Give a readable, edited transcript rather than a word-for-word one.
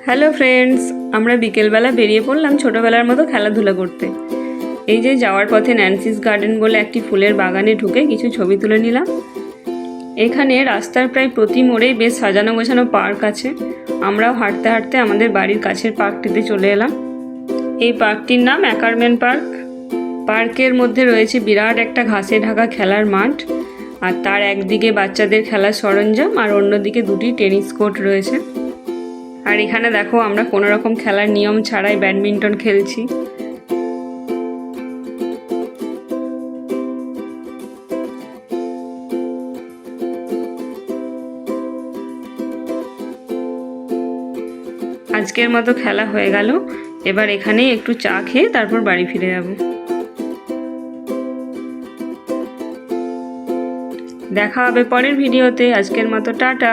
Hello friends, আমরা বিকেলবেলা বেরিয়ে পড়লাম ছোটোবেলার মতো খেলাধুলা করতে। এই যে যাওয়ার পথে ন্যান্সিস গার্ডেন বলে একটি ফুলের বাগানে ঢুকে কিছু ছবি তুলে নিলাম। এখানে রাস্তার প্রায় প্রতি মোড়েই বেশ সাজানো গোছানো পার্ক আছে। আমরাও হাঁটতে হাঁটতে আমাদের বাড়ির কাছের পার্কটিতে চলে এলাম। এই পার্কটির নাম অ্যাকারম্যান পার্ক। পার্কের মধ্যে রয়েছে বিরাট একটা ঘাসে ঢাকা খেলার মাঠ, আর তার একদিকে বাচ্চাদের খেলার সরঞ্জাম আর অন্যদিকে দুটি টেনিস কোর্ট রয়েছে। আর এখানে দেখো আমরা কোনো রকম খেলার নিয়ম ছাড়াই ব্যাডমিন্টন খেলছি। আজকের মতো খেলা হয়ে গেল, এবার এখানেই একটু চা খেয়ে তারপর বাড়ি ফিরে যাব। দেখা হবে পরের ভিডিওতে। আজকের মতো টাটা।